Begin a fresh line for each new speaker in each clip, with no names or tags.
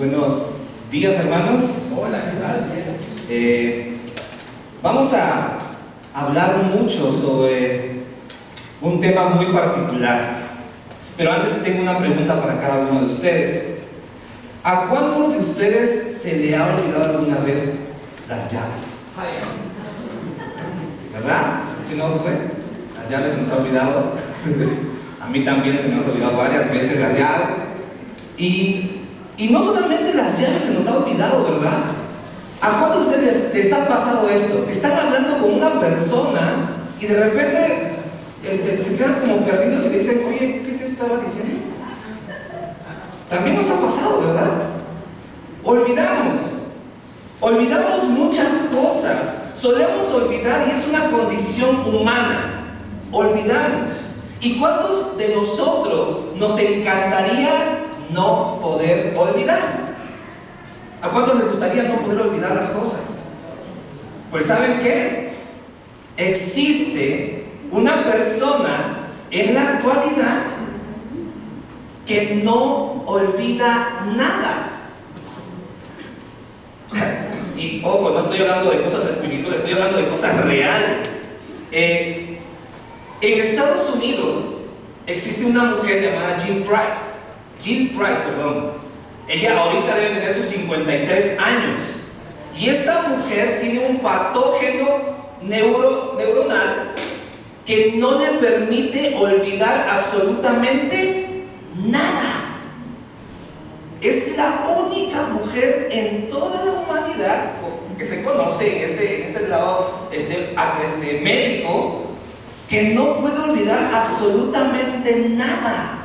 Buenos días, hermanos.
Hola, ¿qué tal?
Vamos a hablar mucho sobre un tema muy particular. Pero antes tengo una pregunta para cada uno de ustedes. ¿A cuántos de ustedes se le ha olvidado alguna vez las llaves? ¿Verdad? ¿Sí, no, José? Las llaves se nos ha olvidado. A mí también se me han olvidado varias veces las llaves. Y no solamente las llaves se nos ha olvidado, ¿verdad? ¿A cuántos de ustedes les ha pasado esto? Están hablando con una persona y de repente se quedan como perdidos y le dicen, oye, ¿qué te estaba diciendo? También nos ha pasado, ¿verdad? Olvidamos muchas cosas. Solemos olvidar y es una condición humana. Olvidamos. ¿Y cuántos de nosotros nos encantaría no poder olvidar? ¿A cuántos les gustaría no poder olvidar las cosas? Pues ¿saben qué? Existe una persona en la actualidad que no olvida nada. Y ojo, no estoy hablando de cosas espirituales, estoy hablando de cosas reales. En Estados Unidos existe una mujer llamada Jill Price. Ella ahorita debe tener sus 53 años. Y esta mujer tiene un patógeno neuronal que no le permite olvidar absolutamente nada. Es la única mujer en toda la humanidad que se conoce en este lado médico que no puede olvidar absolutamente nada.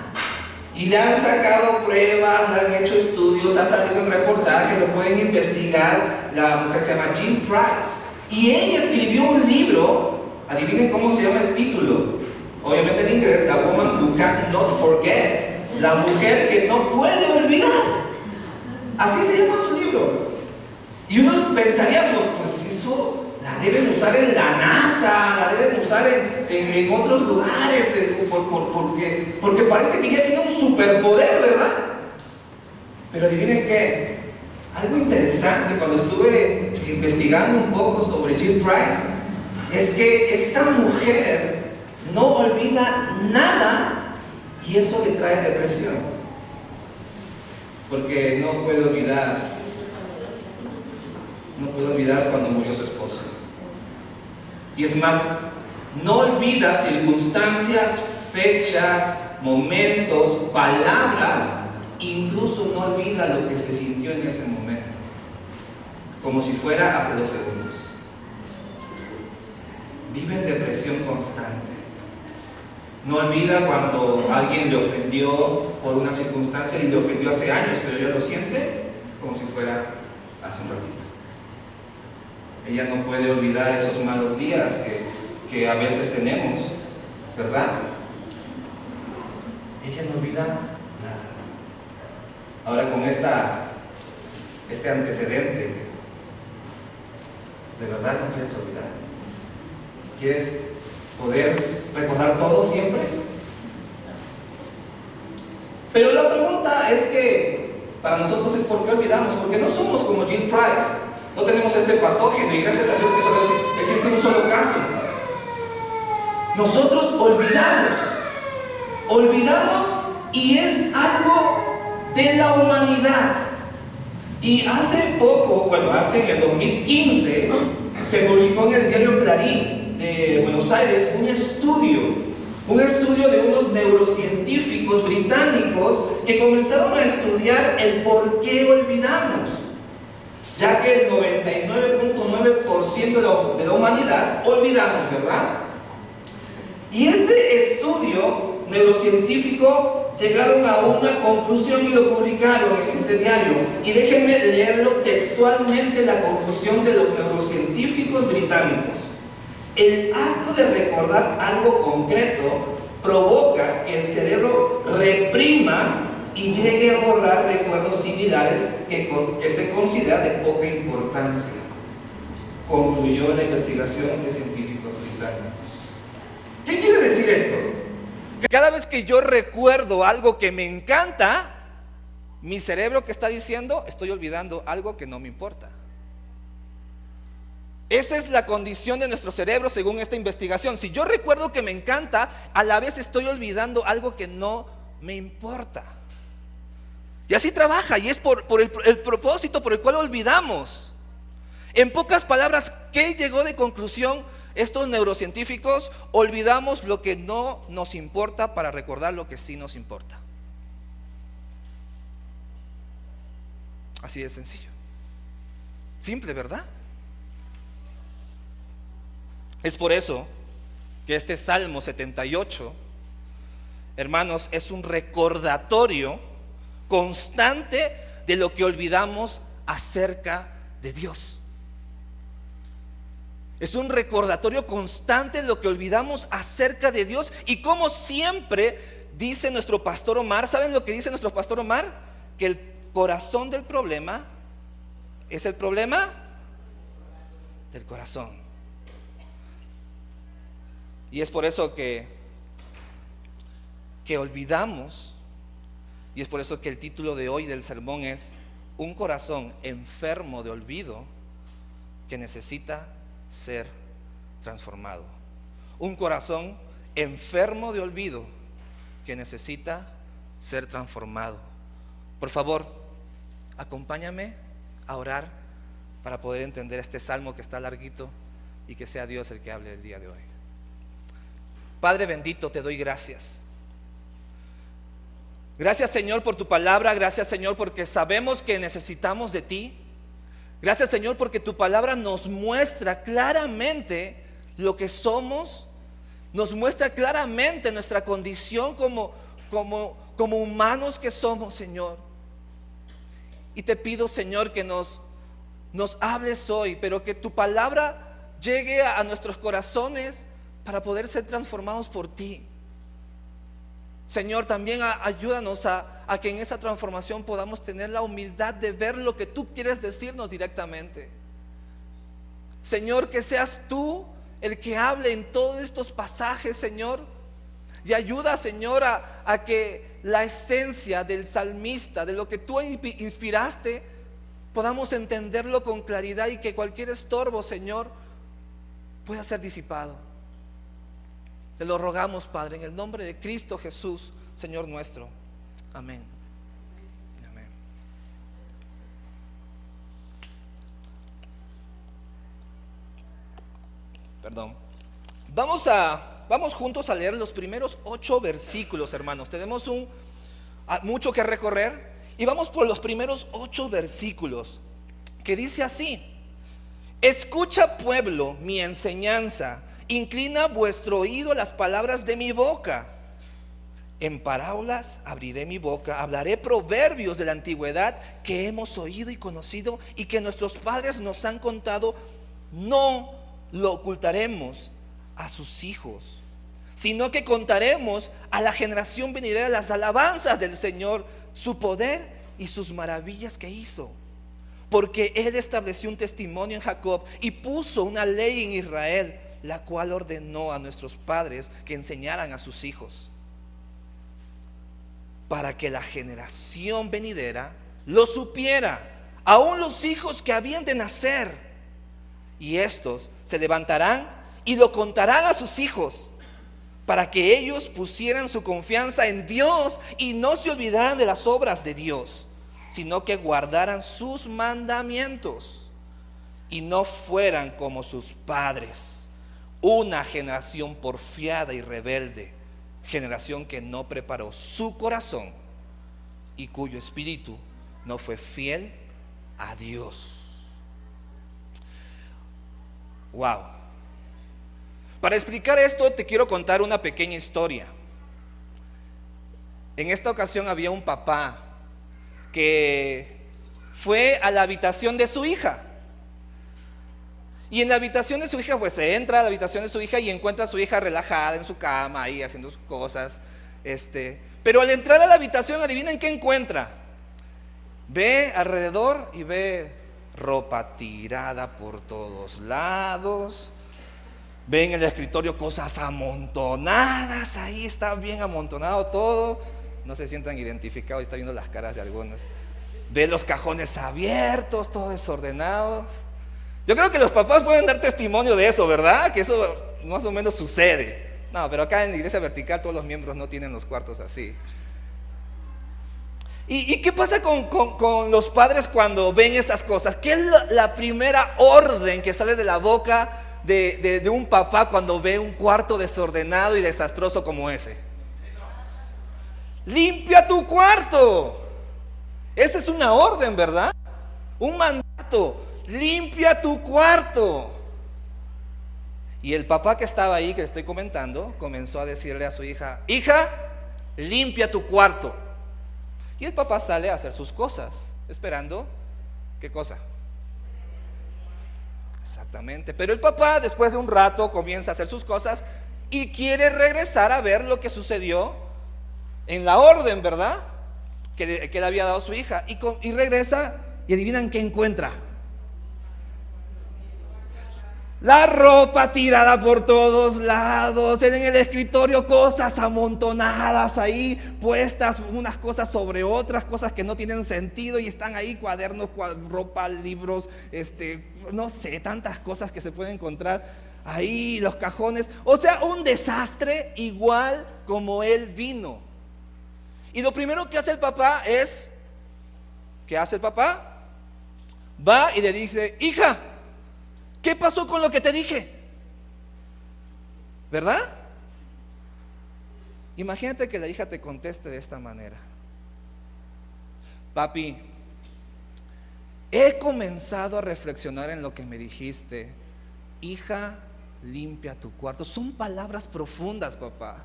Y le han sacado pruebas, le han hecho estudios, ha salido en reportaje, lo pueden investigar. La mujer se llama Jill Price. Y ella escribió un libro, adivinen cómo se llama el título. Obviamente en inglés, The Woman Who Cannot Forget. La mujer que no puede olvidar. Así se llama su libro. Y unos pensaríamos, pues eso la deben usar en la NASA, la deben usar en otros lugares, porque parece que ella tiene un superpoder, ¿verdad? Pero adivinen qué, algo interesante cuando estuve investigando un poco sobre Jill Price, es que esta mujer no olvida nada y eso le trae depresión, porque no puede olvidar cuando murió su esposo. Y es más, no olvida circunstancias, fechas, momentos, palabras, incluso no olvida lo que se sintió en ese momento, como si fuera hace 2 segundos. Vive en depresión constante. No olvida cuando alguien le ofendió por una circunstancia y le ofendió hace años, pero ella lo siente como si fuera hace un ratito. Ella no puede olvidar esos malos días que a veces tenemos, ¿verdad? Ella no olvida nada. Ahora con este antecedente, ¿de verdad no quieres olvidar? ¿Quieres poder recordar todo siempre? Pero la pregunta es que para nosotros es ¿por qué olvidamos? Porque no somos como Jill Price. No tenemos este patógeno y gracias a Dios que solo existe un solo caso. Nosotros olvidamos y es algo de la humanidad. Y hace poco, hace en el 2015, se publicó en el diario Clarín de Buenos Aires un estudio de unos neurocientíficos británicos que comenzaron a estudiar el por qué olvidamos, ya que el 99.9% de la humanidad olvidamos, ¿verdad? Y este estudio neurocientífico llegaron a una conclusión y lo publicaron en este diario. Y déjenme leerlo textualmente, la conclusión de los neurocientíficos británicos. El acto de recordar algo concreto provoca que el cerebro reprima y llegue a borrar recuerdos similares que se considera de poca importancia, concluyó la investigación de científicos británicos. ¿Qué quiere decir esto? Cada vez que yo recuerdo algo que me encanta,
mi cerebro que está diciendo, estoy olvidando algo que no me importa. Esa es la condición de nuestro cerebro según esta investigación. Si yo recuerdo que me encanta, a la vez estoy olvidando algo que no me importa. Y así trabaja, y es por el propósito por el cual olvidamos. En pocas palabras, ¿qué llegó de conclusión estos neurocientíficos? Olvidamos lo que no nos importa para recordar lo que sí nos importa. Así de sencillo. Simple, ¿verdad? Es por eso que este Salmo 78, hermanos, es un recordatorio constante de lo que olvidamos acerca de Dios. Es un recordatorio constante de lo que olvidamos acerca de Dios. Y como siempre dice nuestro pastor Omar, ¿saben lo que dice nuestro pastor Omar? Que el corazón del problema es el problema del corazón. Y es por eso que olvidamos, y es por eso que el título de hoy del sermón es un corazón enfermo de olvido que necesita ser transformado. Un corazón enfermo de olvido que necesita ser transformado. Por favor, acompáñame a orar para poder entender este salmo que está larguito y que sea Dios el que hable el día de hoy. Padre bendito, te doy gracias. Gracias, Señor, por tu palabra. Gracias, Señor, porque sabemos que necesitamos de ti. Gracias, Señor, porque tu palabra nos muestra claramente lo que somos. Nos muestra claramente nuestra condición como humanos que somos, Señor. Y te pido, Señor, que nos hables hoy, pero que tu palabra llegue a nuestros corazones para poder ser transformados por ti. Señor, también ayúdanos a que en esa transformación podamos tener la humildad de ver lo que tú quieres decirnos directamente. Señor, que seas tú el que hable en todos estos pasajes, Señor. Y ayuda, Señor, a que la esencia del salmista, de lo que tú inspiraste, podamos entenderlo con claridad y que cualquier estorbo, Señor, pueda ser disipado. Te lo rogamos, Padre, en el nombre de Cristo Jesús, Señor nuestro. Amén. Amén. Perdón. Vamos juntos a leer los primeros 8 versículos, hermanos. Tenemos mucho que recorrer y vamos por los primeros 8 versículos, que dice así: escucha, pueblo, mi enseñanza. Inclina vuestro oído a las palabras de mi boca. En parábolas abriré mi boca, hablaré proverbios de la antigüedad que hemos oído y conocido y que nuestros padres nos han contado. No lo ocultaremos a sus hijos, sino que contaremos a la generación venidera las alabanzas del Señor, su poder y sus maravillas que hizo. Porque Él estableció un testimonio en Jacob y puso una ley en Israel, la cual ordenó a nuestros padres que enseñaran a sus hijos, para que la generación venidera lo supiera, aun los hijos que habían de nacer. Y estos se levantarán y lo contarán a sus hijos, para que ellos pusieran su confianza en Dios y no se olvidaran de las obras de Dios, sino que guardaran sus mandamientos y no fueran como sus padres, una generación porfiada y rebelde, generación que no preparó su corazón y cuyo espíritu no fue fiel a Dios. Wow. Para explicar esto te quiero contar una pequeña historia. En esta ocasión había un papá que fue a la habitación de su hija. Y en la habitación de su hija, pues se entra a la habitación de su hija y encuentra a su hija relajada en su cama, ahí haciendo sus cosas. Pero al entrar a la habitación, adivinen qué encuentra. Ve alrededor y ve ropa tirada por todos lados. Ve en el escritorio cosas amontonadas, ahí está bien amontonado todo. No se sientan identificados, está viendo las caras de algunos. Ve los cajones abiertos, todo desordenado. Yo creo que los papás pueden dar testimonio de eso, ¿verdad? Que eso más o menos sucede. No, pero acá en la iglesia vertical todos los miembros no tienen los cuartos así. ¿Y qué pasa con los padres cuando ven esas cosas? ¿Qué es la primera orden que sale de la boca de un papá cuando ve un cuarto desordenado y desastroso como ese? Limpia tu cuarto. Esa es una orden, ¿verdad? Un mandato. Limpia tu cuarto. Y el papá que estaba ahí, que estoy comentando, comenzó a decirle a su hija: hija, limpia tu cuarto. Y el papá sale a hacer sus cosas, esperando, ¿qué cosa? Exactamente. Pero el papá, después de un rato, comienza a hacer sus cosas y quiere regresar a ver lo que sucedió en la orden, ¿verdad? Que le había dado su hija. Y regresa y adivinan qué encuentra. La ropa tirada por todos lados, en el escritorio cosas amontonadas ahí, puestas unas cosas sobre otras, cosas que no tienen sentido y están ahí, cuadernos, ropa, libros, no sé, tantas cosas que se pueden encontrar ahí, los cajones. O sea, un desastre igual como él vino. Y lo primero que hace el papá es, ¿qué hace el papá? Va y le dice: hija, ¿qué pasó con lo que te dije? ¿Verdad? Imagínate que la hija te conteste de esta manera: papi, he comenzado a reflexionar en lo que me dijiste. Hija, limpia tu cuarto. Son palabras profundas, papá.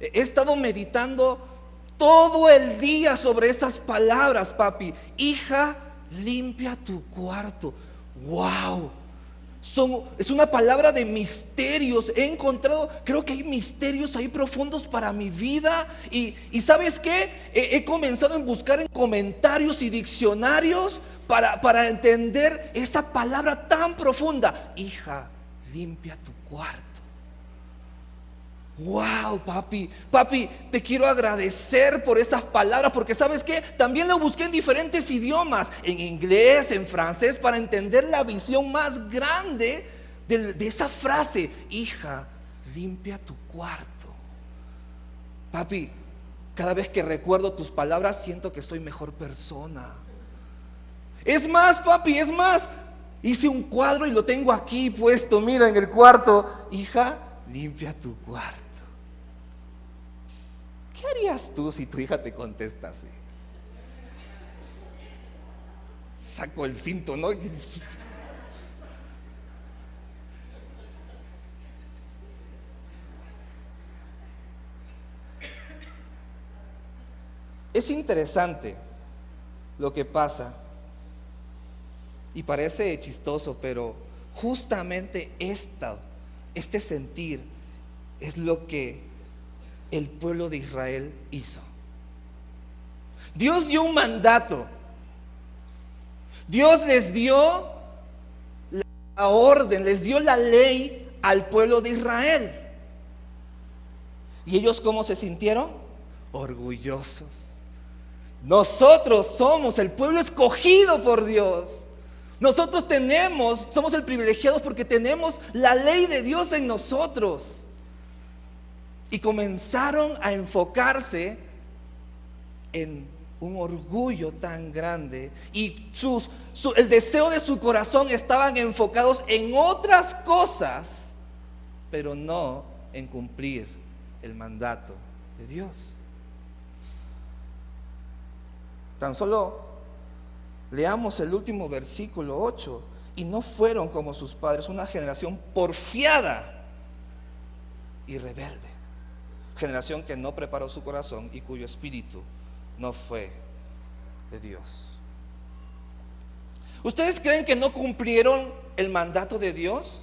He estado meditando todo el día sobre esas palabras, papi. Hija, limpia tu cuarto. ¡Wow! Es una palabra de misterios. He encontrado, creo que hay misterios ahí profundos para mi vida. Y ¿sabes qué? He comenzado a buscar en comentarios y diccionarios para entender esa palabra tan profunda. Hija, limpia tu cuarto. Wow, papi, te quiero agradecer por esas palabras, porque ¿sabes qué? También lo busqué en diferentes idiomas, en inglés, en francés, para entender la visión más grande de esa frase: hija, limpia tu cuarto. Papi, cada vez que recuerdo tus palabras siento que soy mejor persona. Es más, papi, hice un cuadro y lo tengo aquí puesto, mira, en el cuarto. Hija, limpia tu cuarto. ¿Qué harías tú si tu hija te contesta así? Saco el cinto, ¿no? Es interesante lo que pasa y parece chistoso, pero justamente este sentir es lo que el pueblo de Israel hizo. Dios dio un mandato. Dios les dio la orden, les dio la ley al pueblo de Israel. ¿Y ellos cómo se sintieron? Orgullosos. Nosotros somos el pueblo escogido por Dios. Nosotros somos el privilegiados porque tenemos la ley de Dios en nosotros. Y comenzaron a enfocarse en un orgullo tan grande. Y el deseo de su corazón estaban enfocados en otras cosas, pero no en cumplir el mandato de Dios. Tan solo leamos el último versículo 8. Y no fueron como sus padres, una generación porfiada y rebelde. Generación que no preparó su corazón y cuyo espíritu no fue de Dios. ¿Ustedes creen que no cumplieron el mandato de Dios?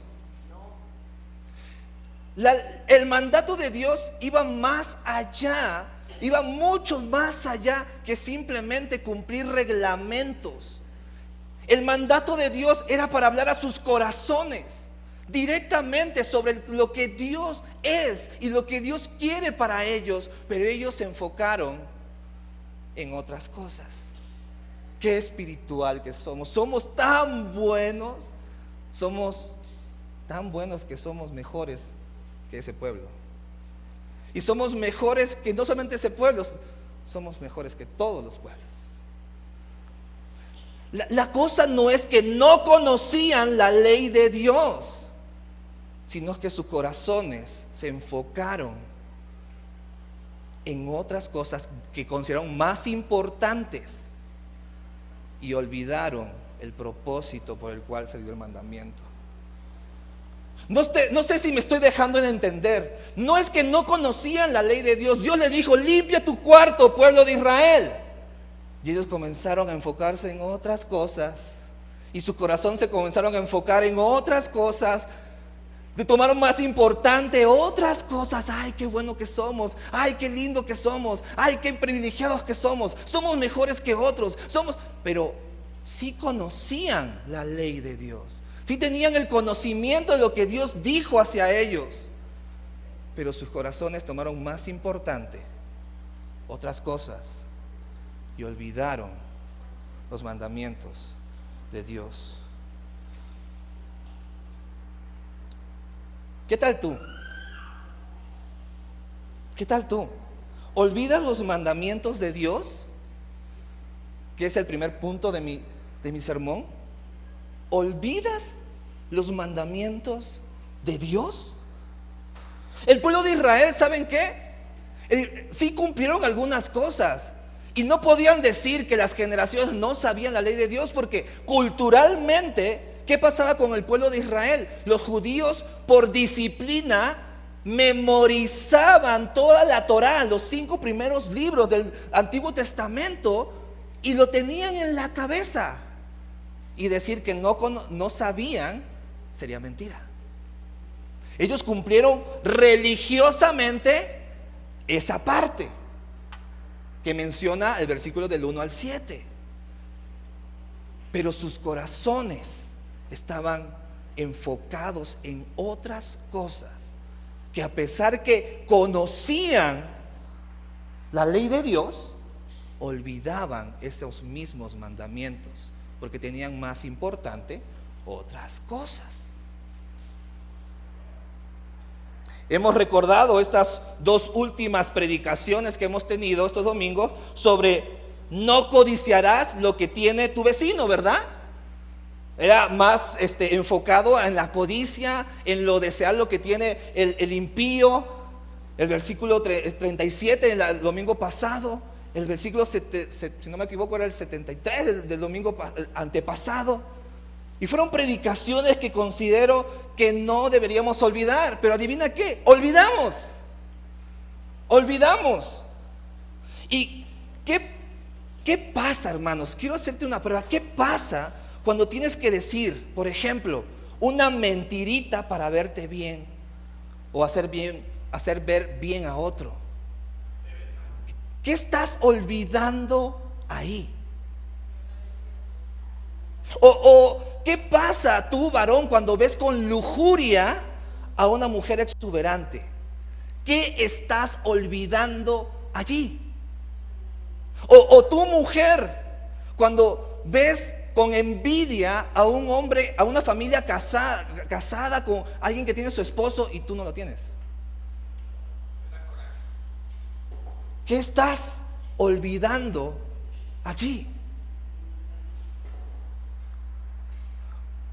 El mandato de Dios iba más allá, iba mucho más allá que simplemente cumplir reglamentos. El mandato de Dios era para hablar a sus corazones directamente sobre lo que Dios es y lo que Dios quiere para ellos, pero ellos se enfocaron en otras cosas. Qué espiritual que somos. Somos tan buenos que somos mejores que ese pueblo. Y somos mejores que no solamente ese pueblo, somos mejores que todos los pueblos. La cosa no es que no conocían la ley de Dios, sino que sus corazones se enfocaron en otras cosas que consideraron más importantes y olvidaron el propósito por el cual se dio el mandamiento. No sé si me estoy dejando de entender. No es que no conocían la ley de Dios. Dios le dijo: limpia tu cuarto, pueblo de Israel. Y ellos comenzaron a enfocarse en otras cosas, y su corazón se comenzaron a enfocar en otras cosas. Tomaron más importante otras cosas. Ay, qué bueno que somos. Ay, qué lindo que somos. Ay, qué privilegiados que somos. Somos mejores que otros. Pero sí conocían la ley de Dios. Sí tenían el conocimiento de lo que Dios dijo hacia ellos. Pero sus corazones tomaron más importante otras cosas y olvidaron los mandamientos de Dios. ¿Qué tal tú? ¿Qué tal tú? ¿Olvidas los mandamientos de Dios? Que es el primer punto de mi sermón. ¿Olvidas los mandamientos de Dios? El pueblo de Israel, ¿saben qué? Sí cumplieron algunas cosas, y no podían decir que las generaciones no sabían la ley de Dios, porque culturalmente, ¿qué pasaba con el pueblo de Israel? Los judíos, por disciplina, memorizaban toda la Torá, los 5 primeros libros del Antiguo Testamento, y lo tenían en la cabeza. Y decir que no sabían sería mentira. Ellos cumplieron religiosamente esa parte que menciona el versículo del 1 al 7. Pero sus corazones estaban enfocados en otras cosas, que a pesar que conocían la ley de Dios, olvidaban esos mismos mandamientos, porque tenían más importante otras cosas. Hemos recordado estas 2 últimas predicaciones que hemos tenido estos domingos sobre no codiciarás lo que tiene tu vecino, ¿verdad? Era más enfocado en la codicia, en lo desear lo que tiene el impío. El versículo 37 el domingo pasado. El versículo, si no me equivoco, era el 73 del domingo antepasado. Y fueron predicaciones que considero que no deberíamos olvidar. Pero adivina qué, olvidamos. ¿Y qué pasa, hermanos? Quiero hacerte una prueba. ¿Qué pasa cuando tienes que decir, por ejemplo, una mentirita para verte bien o hacer ver bien a otro? ¿Qué estás olvidando ahí? O ¿qué pasa tú, varón, cuando ves con lujuria a una mujer exuberante? ¿Qué estás olvidando allí? O tú, mujer, cuando ves con envidia a un hombre, a una familia casada con alguien que tiene su esposo y tú no lo tienes. ¿Qué estás olvidando allí?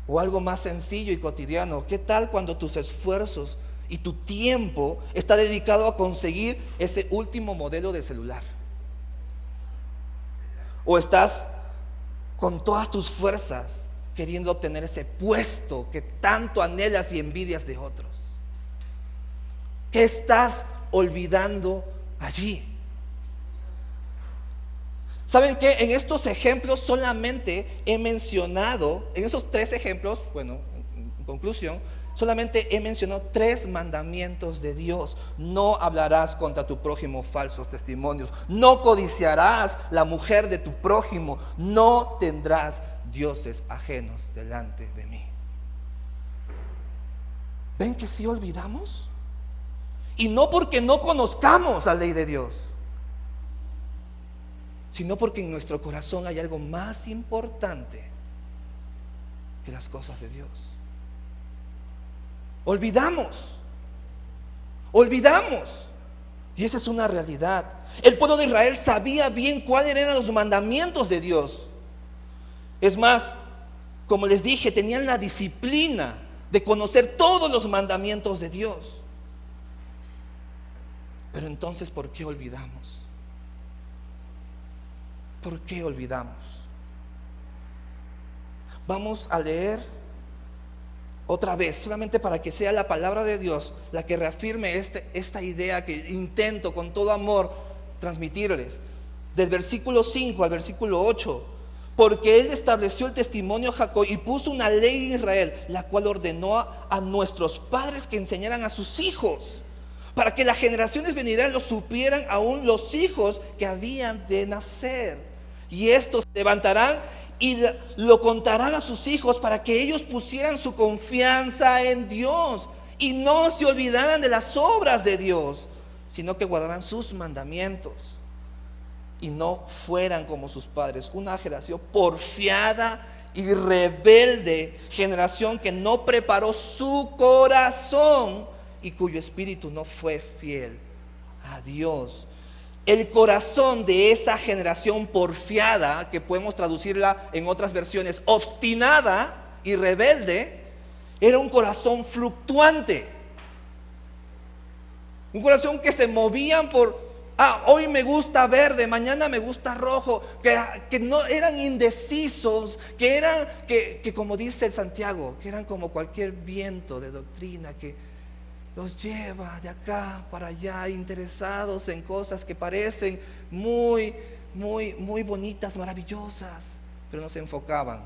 O algo más sencillo y cotidiano, ¿qué tal cuando tus esfuerzos y tu tiempo está dedicado a conseguir ese último modelo de celular? O estás con todas tus fuerzas queriendo obtener ese puesto que tanto anhelas y envidias de otros. ¿Qué estás olvidando allí? ¿Saben qué? En estos ejemplos solamente he mencionado, en esos 3 ejemplos, bueno, en conclusión, solamente he mencionado 3 mandamientos de Dios. No hablarás contra tu prójimo falsos testimonios. No codiciarás la mujer de tu prójimo. No tendrás dioses ajenos delante de mí. ¿Ven que sí olvidamos? Y no porque no conozcamos la ley de Dios, sino porque en nuestro corazón hay algo más importante que las cosas de Dios. Olvidamos. Y esa es una realidad. El pueblo de Israel sabía bien cuáles eran los mandamientos de Dios. Es más, como les dije, tenían la disciplina de conocer todos los mandamientos de Dios. Pero entonces, ¿por qué olvidamos? ¿Por qué olvidamos? Vamos a leer otra vez, solamente para que sea la palabra de Dios la que reafirme esta idea que intento con todo amor transmitirles. Del versículo 5 al versículo 8. Porque Él estableció el testimonio a Jacob y puso una ley en Israel, la cual ordenó a nuestros padres que enseñaran a sus hijos, para que las generaciones venideras lo supieran aún los hijos que habían de nacer. Y estos se levantarán y lo contarán a sus hijos para que ellos pusieran su confianza en Dios y no se olvidaran de las obras de Dios, sino que guardaran sus mandamientos y no fueran como sus padres, una generación porfiada y rebelde, generación que no preparó su corazón y cuyo espíritu no fue fiel a Dios. El corazón de esa generación porfiada, que podemos traducirla en otras versiones, obstinada y rebelde, era un corazón fluctuante. Un corazón que se movían por, hoy me gusta verde, mañana me gusta rojo, que no eran indecisos, que como dice Santiago, que eran como cualquier viento de doctrina que los lleva de acá para allá, interesados en cosas que parecen muy bonitas, maravillosas, pero no se enfocaban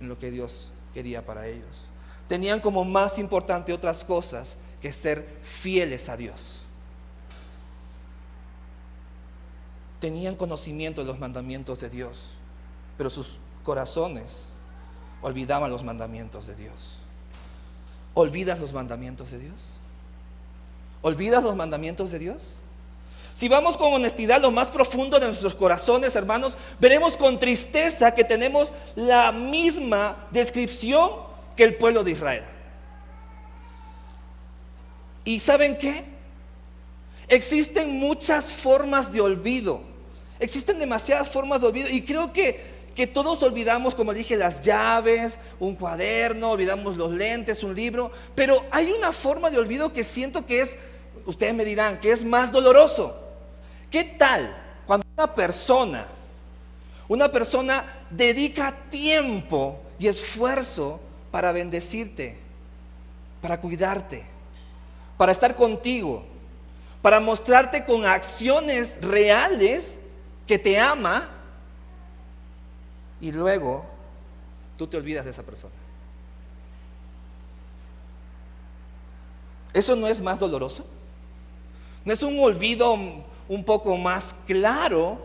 en lo que Dios quería para ellos. Tenían como más importante otras cosas que ser fieles a Dios. Tenían conocimiento de los mandamientos de Dios, pero sus corazones olvidaban los mandamientos de Dios. ¿Olvidas los mandamientos de Dios? ¿Olvidas los mandamientos de Dios? Si vamos con honestidad lo más profundo de nuestros corazones, hermanos, veremos con tristeza que tenemos la misma descripción que el pueblo de Israel. ¿Y saben qué? Existen muchas formas de olvido. Existen demasiadas formas de olvido y creo que todos olvidamos, como dije, las llaves, un cuaderno, olvidamos los lentes, un libro, pero hay una forma de olvido que siento que es, ustedes me dirán, que es más doloroso. ¿Qué tal cuando una persona dedica tiempo y esfuerzo para bendecirte, para cuidarte, para estar contigo, para mostrarte con acciones reales que te ama, y luego tú te olvidas de esa persona? ¿Eso no es más doloroso? ¿No es un olvido un poco más claro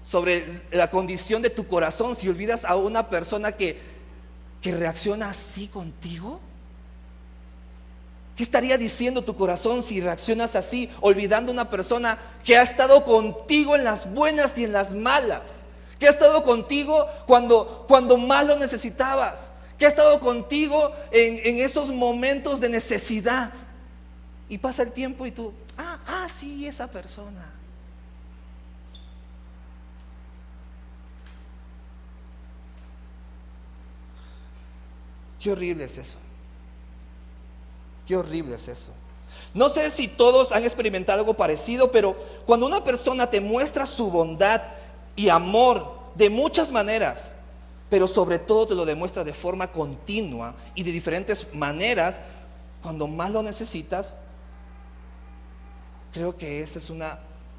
sobre la condición de tu corazón si olvidas a una persona que reacciona así contigo? ¿Qué estaría diciendo tu corazón si reaccionas así, olvidando a una persona que ha estado contigo en las buenas y en las malas? Que ha estado contigo cuando más lo necesitabas, que ha estado contigo en esos momentos de necesidad. Y pasa el tiempo y tú, sí, esa persona. Qué horrible es eso. Qué horrible es eso. No sé si todos han experimentado algo parecido, pero cuando una persona te muestra su bondad y amor de muchas maneras, pero sobre todo te lo demuestra de forma continua y de diferentes maneras, cuando más lo necesitas, creo que esa es una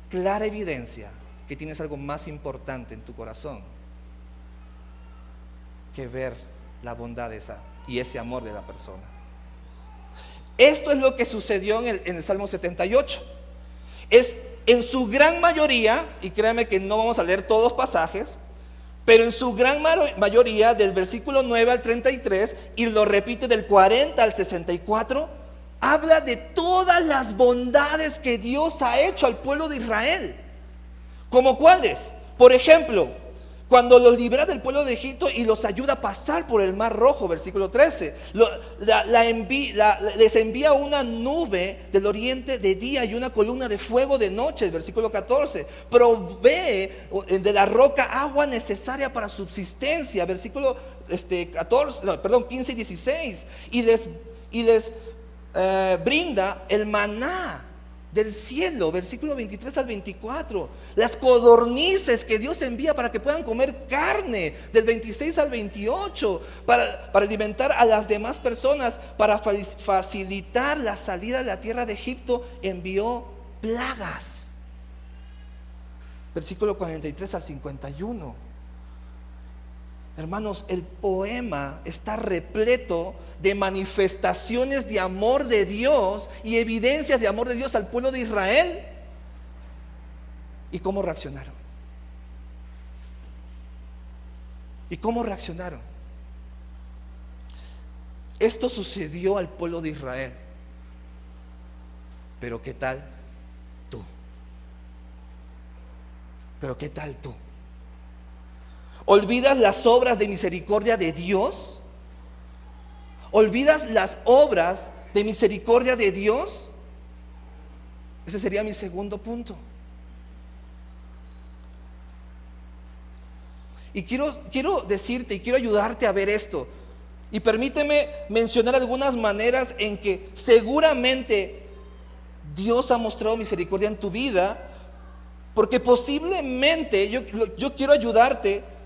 clara evidencia que tienes algo más importante en tu corazón que ver la bondad y ese amor de la persona. Esto es lo que sucedió en el Salmo 78. Es en su gran mayoría, y créanme que no vamos a leer todos los pasajes, pero en su gran mayoría, del versículo 9 al 33, y lo repite del 40 al 64, habla de todas las bondades que Dios ha hecho al pueblo de Israel. ¿Como cuáles? Por ejemplo, cuando los libera del pueblo de Egipto y los ayuda a pasar por el Mar Rojo, versículo 13, les envía una nube del oriente de día y una columna de fuego de noche, versículo 14. Provee de la roca agua necesaria para subsistencia, versículo 15 y 16. Y les brinda el maná del cielo, versículo 23 al 24. Las codornices que Dios envía para que puedan comer carne, del 26 al 28, para alimentar a las demás personas, para facilitar la salida de la tierra de Egipto, envió plagas, versículo 43 al 51. Hermanos, el poema está repleto de manifestaciones de amor de Dios y evidencias de amor de Dios al pueblo de Israel. ¿Y cómo reaccionaron? ¿Y cómo reaccionaron? Esto sucedió al pueblo de Israel. Pero ¿qué tal tú? Pero ¿qué tal tú? ¿Olvidas las obras de misericordia de Dios? ¿Olvidas las obras de misericordia de Dios? Ese sería mi segundo punto. Y quiero decirte y quiero ayudarte a ver esto. Y permíteme mencionar algunas maneras en que seguramente Dios ha mostrado misericordia en tu vida, porque posiblemente yo quiero ayudarte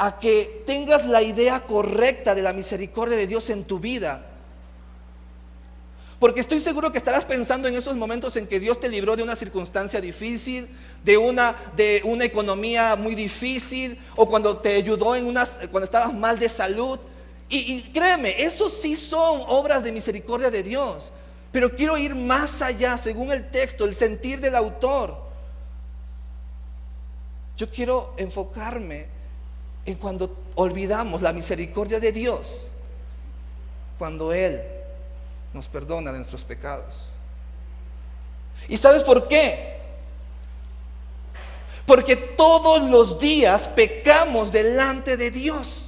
a que tengas la idea correcta de la misericordia de Dios en tu vida. Porque estoy seguro que estarás pensando en esos momentos en que Dios te libró de una circunstancia difícil, de una economía muy difícil, o cuando te ayudó cuando estabas mal de salud. Y créeme, esos sí son obras de misericordia de Dios. Pero quiero ir más allá, según el texto, el sentir del autor. Yo quiero enfocarme en cuando olvidamos la misericordia de Dios, cuando Él nos perdona de nuestros pecados. ¿Y sabes por qué? Porque todos los días pecamos delante de Dios.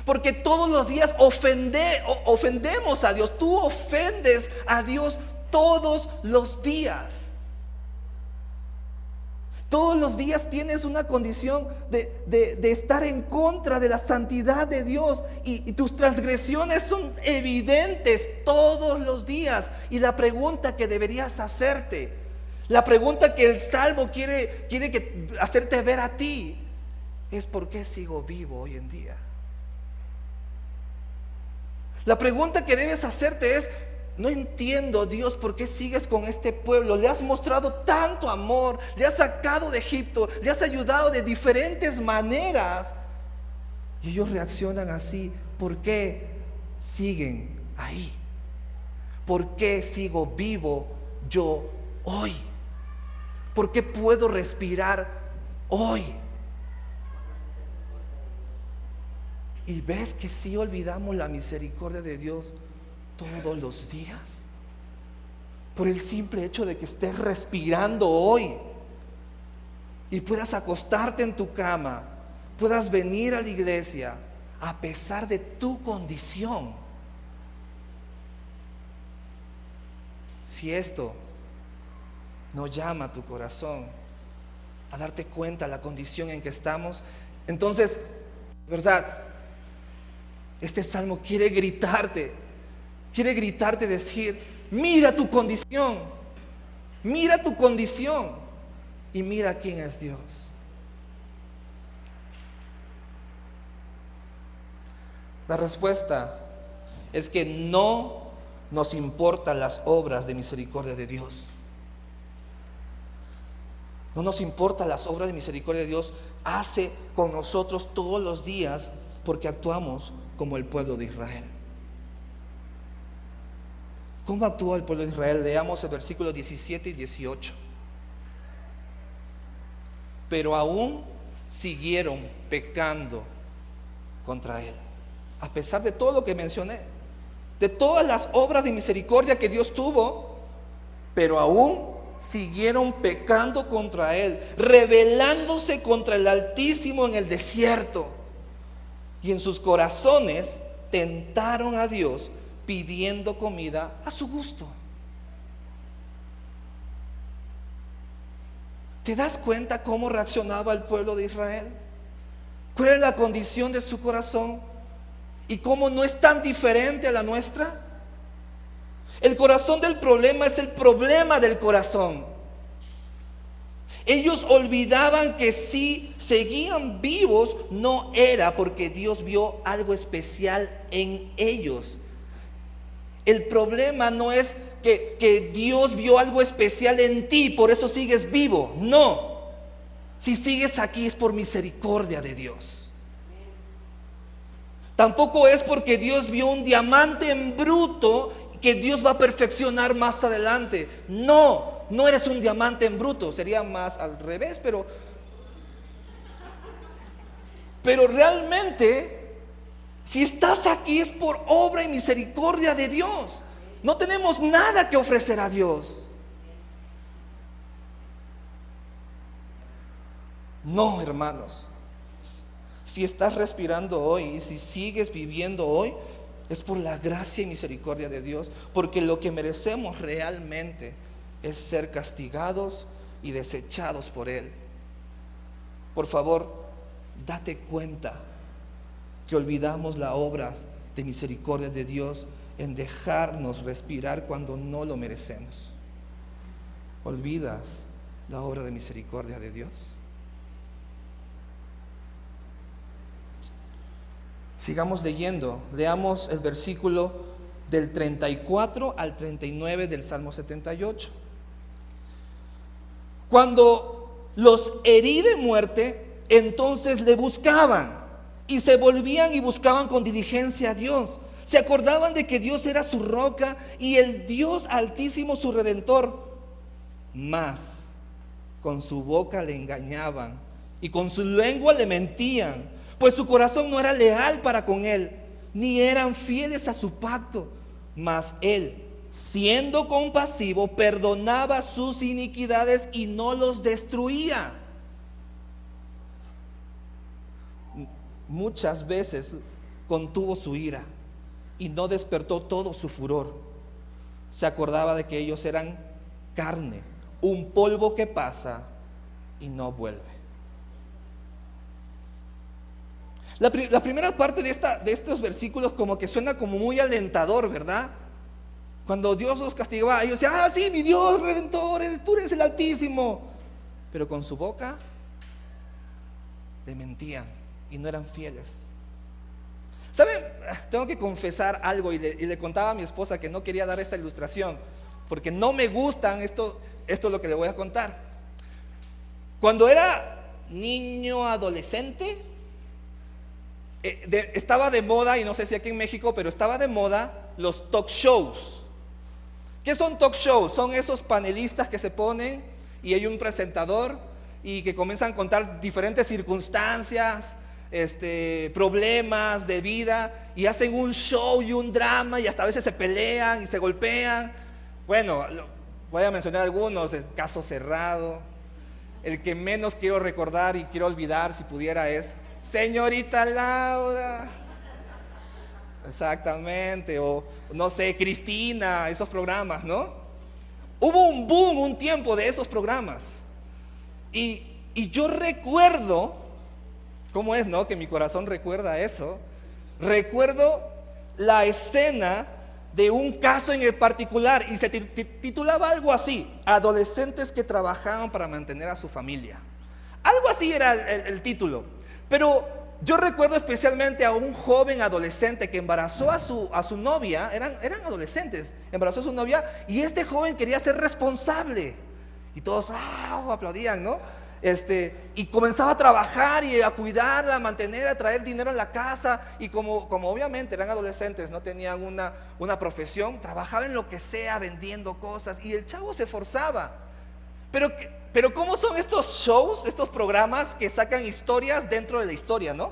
Porque todos los días ofendemos a Dios. Tú ofendes a Dios todos los días. Todos los días tienes una condición de estar en contra de la santidad de Dios, y tus transgresiones son evidentes todos los días. Y la pregunta que deberías hacerte, la pregunta que el Salmo quiere hacerte ver a ti, es: ¿por qué sigo vivo hoy en día? La pregunta que debes hacerte es: no entiendo, Dios, por qué sigues con este pueblo. Le has mostrado tanto amor, le has sacado de Egipto, le has ayudado de diferentes maneras, y ellos reaccionan así. ¿Por qué siguen ahí? ¿Por qué sigo vivo yo hoy? ¿Por qué puedo respirar hoy? Y ves que sí olvidamos la misericordia de Dios todos los días, por el simple hecho de que estés respirando hoy y puedas acostarte en tu cama, puedas venir a la iglesia a pesar de tu condición. Si esto no llama a tu corazón a darte cuenta de la condición en que estamos, entonces, ¿verdad? Este salmo quiere gritarte, decir: mira tu condición y mira quién es Dios. La respuesta es que no nos importan las obras de misericordia de Dios. No nos importan las obras de misericordia de Dios. Hace con nosotros todos los días, porque actuamos como el pueblo de Israel. ¿Cómo actuó el pueblo de Israel? Leamos el versículo 17 y 18. Pero aún siguieron pecando contra él, a pesar de todo lo que mencioné, de todas las obras de misericordia que Dios tuvo, pero aún siguieron pecando contra Él, rebelándose contra el Altísimo en el desierto. Y en sus corazones tentaron a Dios pidiendo comida a su gusto. ¿Te das cuenta cómo reaccionaba el pueblo de Israel? ¿Cuál es la condición de su corazón? ¿Y cómo no es tan diferente a la nuestra? El corazón del problema es el problema del corazón. Ellos olvidaban que si seguían vivos no era porque Dios vio algo especial en ellos. El problema no es que Dios vio algo especial en ti, por eso sigues vivo. No. Si sigues aquí es por misericordia de Dios. Tampoco es porque Dios vio un diamante en bruto que Dios va a perfeccionar más adelante. No, no eres un diamante en bruto, sería más al revés, pero realmente, si estás aquí es por obra y misericordia de Dios. No tenemos nada que ofrecer a Dios. No, hermanos. Si estás respirando hoy y si sigues viviendo hoy, es por la gracia y misericordia de Dios, porque lo que merecemos realmente es ser castigados y desechados por Él. Por favor, date cuenta que olvidamos la obra de misericordia de Dios en dejarnos respirar cuando no lo merecemos. ¿Olvidas la obra de misericordia de Dios? Sigamos leyendo, leamos el versículo del 34 al 39 del Salmo 78. Cuando los herí de muerte, entonces le buscaban y se volvían y buscaban con diligencia a Dios. Se acordaban de que Dios era su roca y el Dios altísimo su redentor. Mas con su boca le engañaban y con su lengua le mentían, pues su corazón no era leal para con Él, ni eran fieles a su pacto. Mas Él, siendo compasivo, perdonaba sus iniquidades y no los destruía. Muchas veces contuvo su ira y no despertó todo su furor. Se acordaba de que ellos eran carne, un polvo que pasa y no vuelve. La primera parte de estos versículos como que suena como muy alentador, ¿verdad? Cuando Dios los castigaba, ellos decían: sí, mi Dios redentor, tú eres el Altísimo. Pero con su boca le mentían y no eran fieles. ¿Saben? Tengo que confesar algo y le contaba a mi esposa que no quería dar esta ilustración porque no me gustan esto es lo que le voy a contar. Cuando era niño, adolescente, estaba de moda, y no sé si aquí en México, pero estaba de moda los talk shows. ¿Qué son talk shows? Son esos panelistas que se ponen y hay un presentador y que comienzan a contar diferentes circunstancias, problemas de vida, y hacen un show y un drama y hasta a veces se pelean y se golpean. Bueno, voy a mencionar algunos: el Caso Cerrado. El que menos quiero recordar y quiero olvidar si pudiera es Señorita Laura. Exactamente. O no sé, Cristina, esos programas, ¿no? Hubo un boom, un tiempo de esos programas. Y yo recuerdo, ¿cómo es, no? Que mi corazón recuerda eso. Recuerdo la escena de un caso en el particular y se titulaba algo así: adolescentes que trabajaban para mantener a su familia. Algo así era el título. Pero yo recuerdo especialmente a un joven adolescente que embarazó a su novia. Eran adolescentes, embarazó a su novia, y este joven quería ser responsable y todos aplaudían, ¿no? Y comenzaba a trabajar y a cuidarla, a mantener, a traer dinero en la casa. Y como obviamente eran adolescentes, no tenían una profesión, trabajaba en lo que sea, vendiendo cosas, y el chavo se esforzaba. Pero ¿cómo son estos shows, estos programas que sacan historias dentro de la historia, no?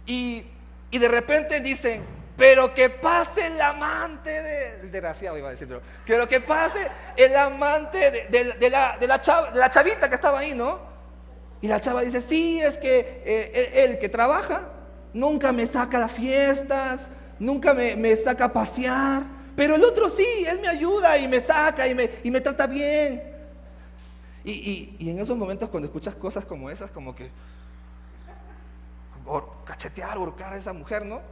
Y de repente dicen: pero que pase el amante el desgraciado iba a decir, pero que pase el amante de la chavita que estaba ahí, ¿no? Y la chava dice, sí, es que el que trabaja nunca me saca a las fiestas, nunca me saca a pasear, pero el otro sí, él me ayuda y me saca y me trata bien. Y en esos momentos cuando escuchas cosas como esas, como que cachetear, ahorcar a esa mujer, ¿no?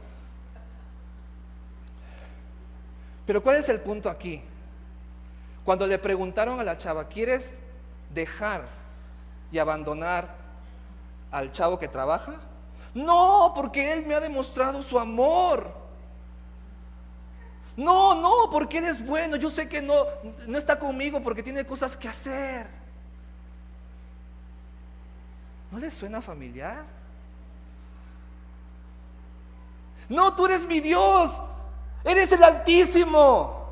Pero ¿cuál es el punto aquí? Cuando le preguntaron a la chava, ¿quieres dejar y abandonar al chavo que trabaja? No, porque él me ha demostrado su amor. No, porque él es bueno. Yo sé que no está conmigo porque tiene cosas que hacer. ¿No les suena familiar? No, tú eres mi Dios. Eres el Altísimo.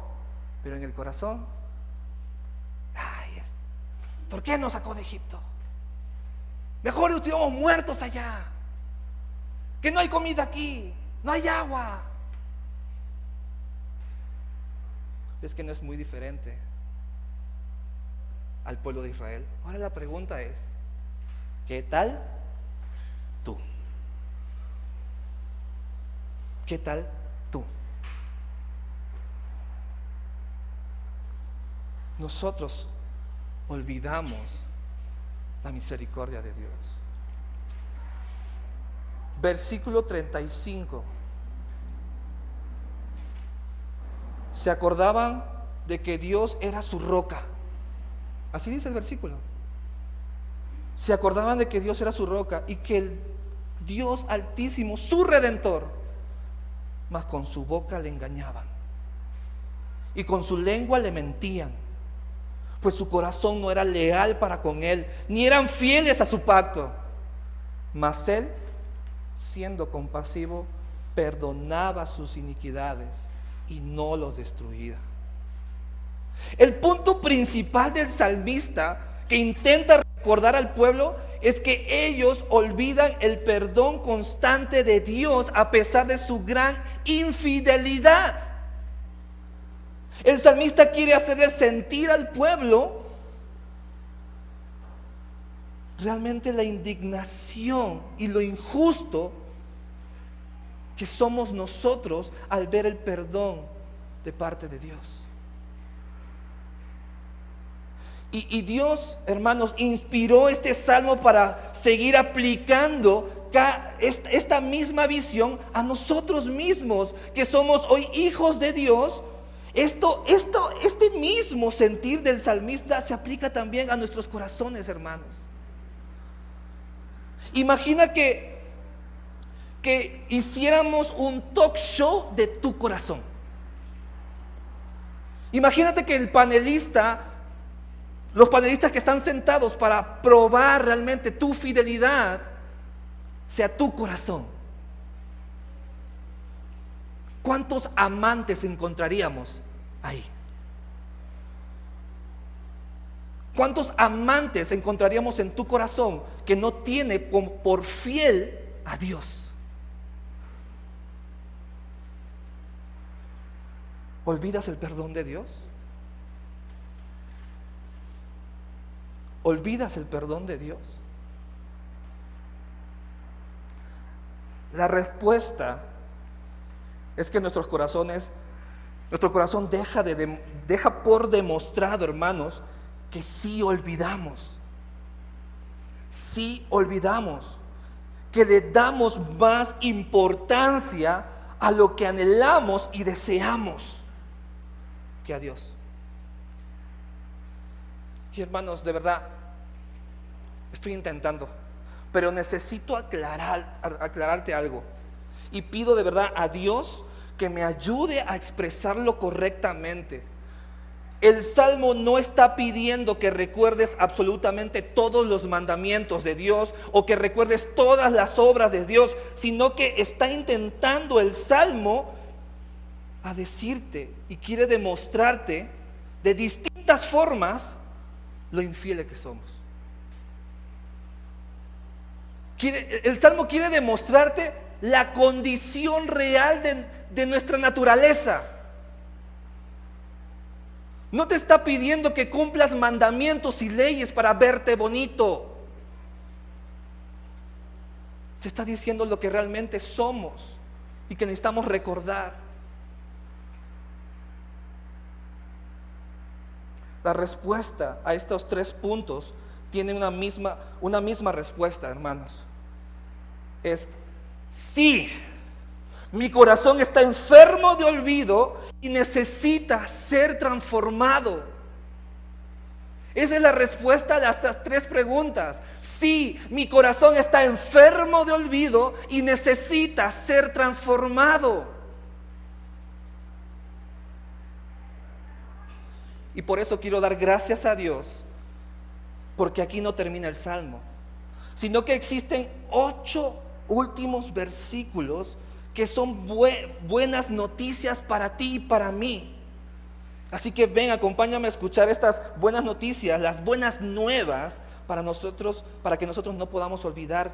Pero en el corazón, ¿por qué nos sacó de Egipto? Mejor estuviéramos muertos allá. Que no hay comida aquí, no hay agua. Es que no es muy diferente al pueblo de Israel. Ahora la pregunta es, ¿qué tal tú? ¿Qué tal tú? Nosotros olvidamos la misericordia de Dios. Versículo 35. Se acordaban de que Dios era su roca. Así dice el versículo. Se acordaban de que Dios era su roca y que el Dios Altísimo, su Redentor, mas con su boca le engañaban y con su lengua le mentían, pues su corazón no era leal para con él, ni eran fieles a su pacto. Mas él, siendo compasivo, perdonaba sus iniquidades y no los destruía. El punto principal del salmista que intenta recordar al pueblo es que ellos olvidan el perdón constante de Dios a pesar de su gran infidelidad. El salmista quiere hacerle sentir al pueblo realmente la indignación y lo injusto que somos nosotros al ver el perdón de parte de Dios. Y Dios, hermanos, inspiró este salmo para seguir aplicando esta misma visión a nosotros mismos, que somos hoy hijos de Dios. Este mismo sentir del salmista se aplica también a nuestros corazones, hermanos. Imagina que hiciéramos un talk show de tu corazón. Imagínate que los panelistas que están sentados para probar realmente tu fidelidad, sea tu corazón. ¿Cuántos amantes encontraríamos ahí? ¿Cuántos amantes encontraríamos en tu corazón que no tiene por fiel a Dios? ¿Olvidas el perdón de Dios? ¿Olvidas el perdón de Dios? La respuesta es que nuestro corazón deja por demostrado, hermanos, que sí olvidamos, que le damos más importancia a lo que anhelamos y deseamos que a Dios. Y hermanos, de verdad, estoy intentando, pero necesito aclararte algo. Y pido de verdad a Dios que me ayude a expresarlo correctamente. El Salmo no está pidiendo que recuerdes absolutamente todos los mandamientos de Dios o que recuerdes todas las obras de Dios, sino que está intentando el Salmo a decirte y quiere demostrarte de distintas formas lo infieles que somos. El Salmo quiere demostrarte la condición real de nuestra naturaleza. No te está pidiendo que cumplas mandamientos y leyes para verte bonito. Te está diciendo lo que realmente somos y que necesitamos recordar. La respuesta a estos 3 puntos tiene una misma respuesta, hermanos. Es sí. Mi corazón está enfermo de olvido y necesita ser transformado. Esa es la respuesta a estas 3 preguntas. Sí, mi corazón está enfermo de olvido y necesita ser transformado. Y por eso quiero dar gracias a Dios, porque aquí no termina el Salmo, sino que existen 8 últimos versículos que son buenas noticias para ti y para mí. Así que ven, acompáñame a escuchar estas buenas noticias, las buenas nuevas para nosotros, para que nosotros no podamos olvidar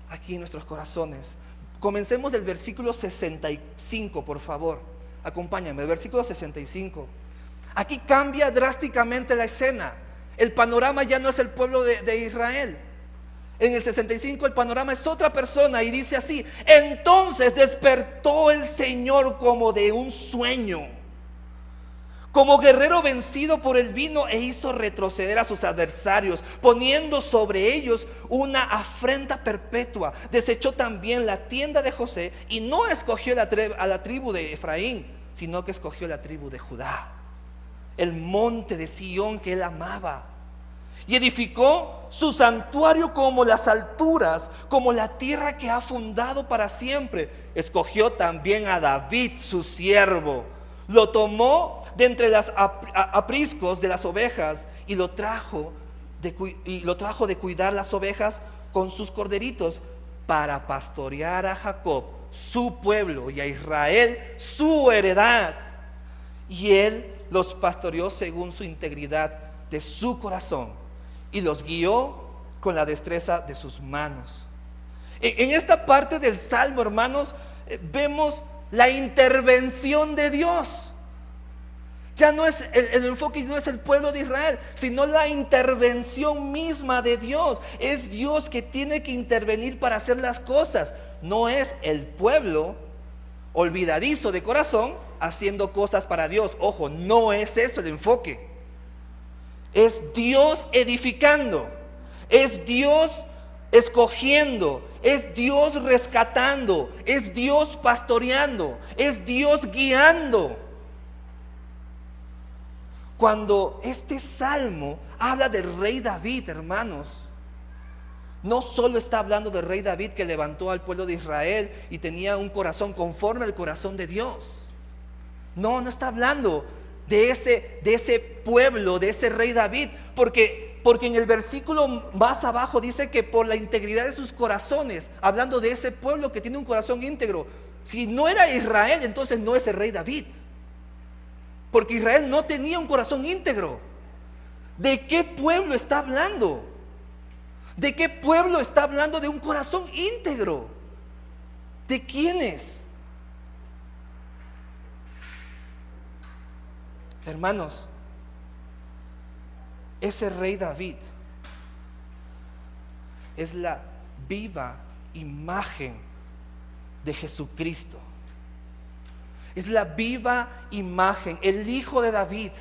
aquí en nuestros corazones. Comencemos del versículo 65, por favor. Acompáñame, el versículo 65. Aquí cambia drásticamente la escena. El panorama ya no es el pueblo de Israel. En el 65 el panorama es otra persona y dice así: entonces despertó el Señor como de un sueño, como guerrero vencido por el vino, e hizo retroceder a sus adversarios, poniendo sobre ellos una afrenta perpetua. Desechó también la tienda de José y no escogió a la tribu de Efraín, sino que escogió la tribu de Judá, el monte de Sión que él amaba. Y edificó su santuario como las alturas, como la tierra que ha fundado para siempre. Escogió también a David su siervo, lo tomó de entre los apriscos de las ovejas y lo trajo de cuidar las ovejas con sus corderitos, para pastorear a Jacob su pueblo y a Israel su heredad. Y él los pastoreó según su integridad de su corazón y los guió con la destreza de sus manos. En esta parte del Salmo, hermanos, vemos la intervención de Dios. Ya no es el enfoque, no es el pueblo de Israel, sino la intervención misma de Dios. Es Dios que tiene que intervenir para hacer las cosas. No es el pueblo olvidadizo de corazón haciendo cosas para Dios. Ojo, no es eso el enfoque. Es Dios edificando, es Dios escogiendo, es Dios rescatando, es Dios pastoreando, es Dios guiando. Cuando este salmo habla del rey David, hermanos, no solo está hablando del rey David que levantó al pueblo de Israel y tenía un corazón conforme al corazón de Dios. No está hablando de ese pueblo, de ese rey David, porque en el versículo más abajo dice que por la integridad de sus corazones, hablando de ese pueblo que tiene un corazón íntegro. Si no era Israel, entonces no es el rey David, porque Israel no tenía un corazón íntegro. ¿De qué pueblo está hablando? ¿De qué pueblo está hablando de un corazón íntegro? ¿De quiénes? Hermanos, ese rey David es la viva imagen de Jesucristo. Es la viva imagen, el hijo de David,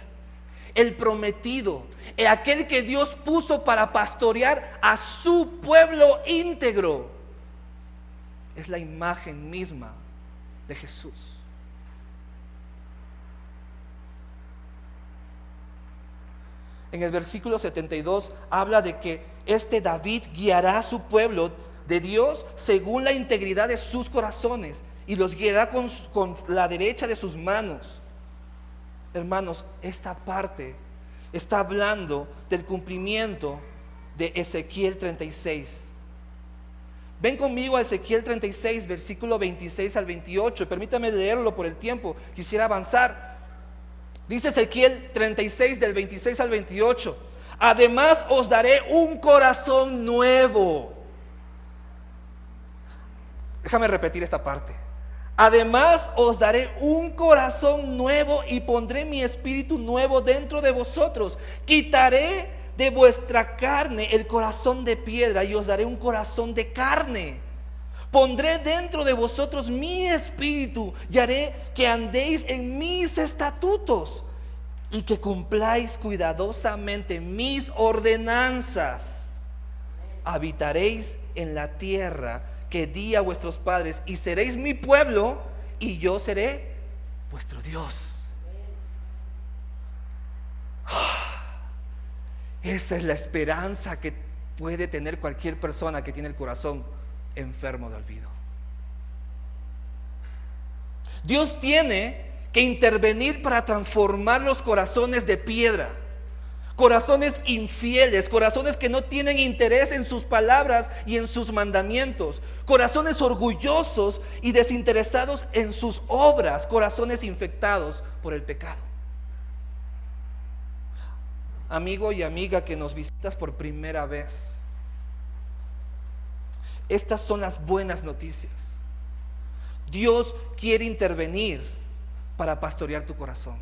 el prometido, aquel que Dios puso para pastorear a su pueblo íntegro. Es la imagen misma de Jesús. En el versículo 72 habla de que este David guiará a su pueblo de Dios según la integridad de sus corazones y los guiará con la derecha de sus manos. Hermanos, esta parte está hablando del cumplimiento de Ezequiel 36. Ven conmigo a Ezequiel 36, versículo 26 al 28. Permítame leerlo por el tiempo, quisiera avanzar. Dice Ezequiel 36 del 26 al 28: además os daré un corazón nuevo. Déjame repetir esta parte. Además os daré un corazón nuevo y pondré mi espíritu nuevo dentro de vosotros. Quitaré de vuestra carne el corazón de piedra y os daré un corazón de carne. Pondré dentro de vosotros mi espíritu y haré que andéis en mis estatutos y que cumpláis cuidadosamente mis ordenanzas. Habitaréis en la tierra que di a vuestros padres y seréis mi pueblo y yo seré vuestro Dios. Esa es la esperanza que puede tener cualquier persona que tiene el corazón enfermo de olvido. Dios tiene que intervenir para transformar los corazones de piedra, corazones infieles, corazones que no tienen interés en sus palabras y en sus mandamientos, corazones orgullosos y desinteresados en sus obras, corazones infectados por el pecado. Amigo y amiga que nos visitas por primera vez, estas son las buenas noticias. Dios quiere intervenir para pastorear tu corazón.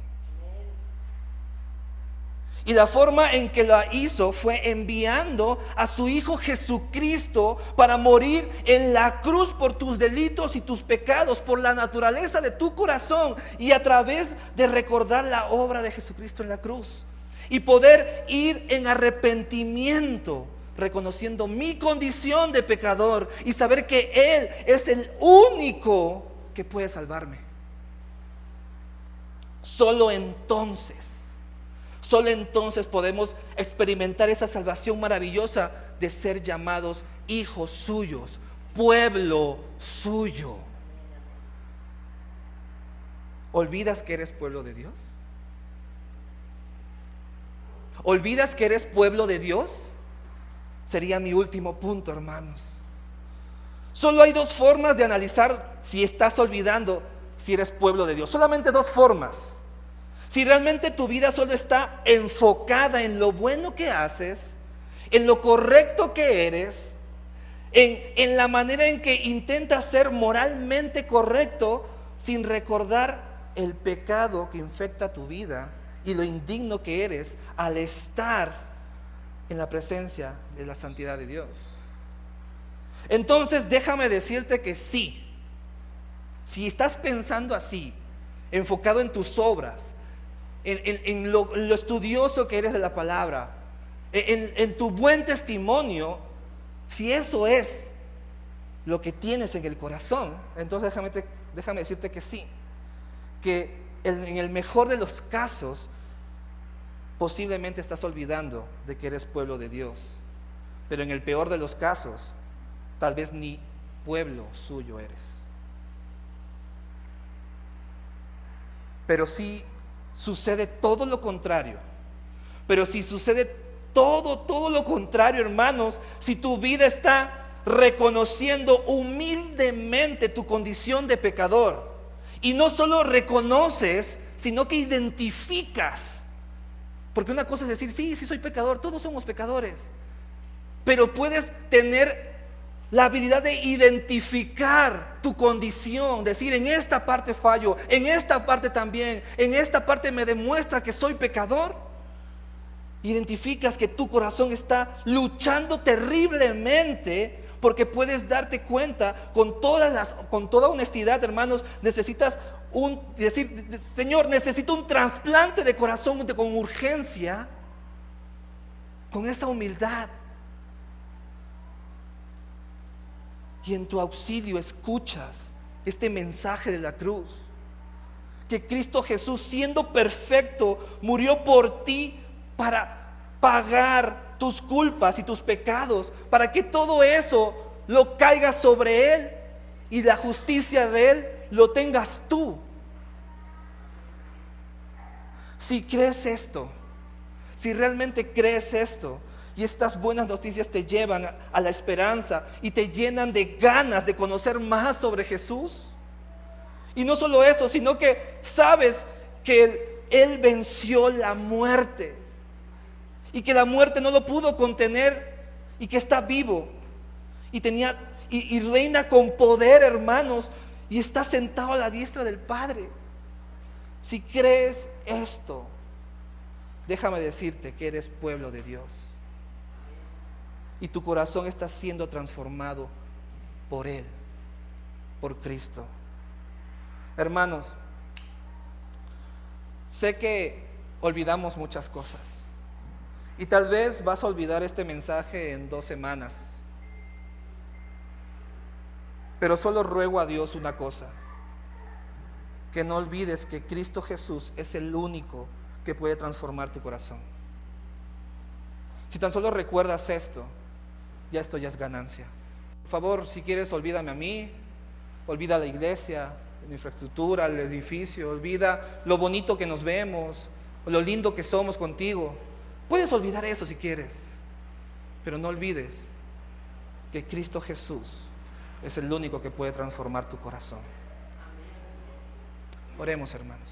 Y la forma en que la hizo fue enviando a su Hijo Jesucristo para morir en la cruz por tus delitos y tus pecados, por la naturaleza de tu corazón, y a través de recordar la obra de Jesucristo en la cruz y poder ir en arrepentimiento, reconociendo mi condición de pecador y saber que Él es el único que puede salvarme. Solo entonces podemos experimentar esa salvación maravillosa de ser llamados hijos suyos, pueblo suyo. ¿Olvidas que eres pueblo de Dios? ¿Olvidas que eres pueblo de Dios? Sería mi último punto, hermanos. Solo hay dos formas de analizar si estás olvidando si eres pueblo de Dios. Solamente dos formas. Si realmente tu vida solo está enfocada en lo bueno que haces, en lo correcto que eres, en la manera en que intentas ser moralmente correcto, sin recordar el pecado que infecta tu vida y lo indigno que eres al estar en la presencia de la santidad de Dios. Entonces déjame decirte que sí, si estás pensando así, enfocado en tus obras, en lo estudioso que eres de la palabra, en tu buen testimonio, si eso es lo que tienes en el corazón, entonces déjame decirte que sí, que en el mejor de los casos posiblemente estás olvidando de que eres pueblo de Dios, pero en el peor de los casos tal vez ni pueblo suyo eres. Pero si sucede todo lo contrario, todo lo contrario, hermanos, si tu vida está reconociendo humildemente tu condición de pecador, y no solo reconoces, sino que identificas, porque una cosa es decir, sí soy pecador, todos somos pecadores, pero puedes tener la habilidad de identificar tu condición, decir, en esta parte fallo, en esta parte también, en esta parte me demuestra que soy pecador. Identificas que tu corazón está luchando terriblemente, porque puedes darte cuenta con toda honestidad, hermanos, necesitas decir, Señor, necesito un trasplante de corazón con urgencia, con esa humildad. Y en tu auxilio escuchas este mensaje de la cruz, que Cristo Jesús, siendo perfecto, murió por ti para pagar tus culpas y tus pecados, para que todo eso lo caiga sobre Él y la justicia de Él lo tengas tú. Si crees esto, si realmente crees esto, y estas buenas noticias te llevan a la esperanza y te llenan de ganas de conocer más sobre Jesús. Y no solo eso, sino que sabes que Él venció la muerte y que la muerte no lo pudo contener y que está vivo y reina con poder, hermanos. y está sentado a la diestra del Padre. Si crees esto, déjame decirte que eres pueblo de Dios y tu corazón está siendo transformado por Él, por Cristo. Hermanos, sé que olvidamos muchas cosas y tal vez vas a olvidar este mensaje en 2 semanas, pero solo ruego a Dios una cosa: que no olvides que Cristo Jesús es el único que puede transformar tu corazón. Si tan solo recuerdas esto ya es ganancia. Por favor, si quieres, olvídame a mí, olvida la iglesia, la infraestructura, el edificio, olvida lo bonito que nos vemos, lo lindo que somos contigo. Puedes olvidar eso si quieres, pero no olvides que Cristo Jesús es el único que puede transformar tu corazón. Oremos, hermanos.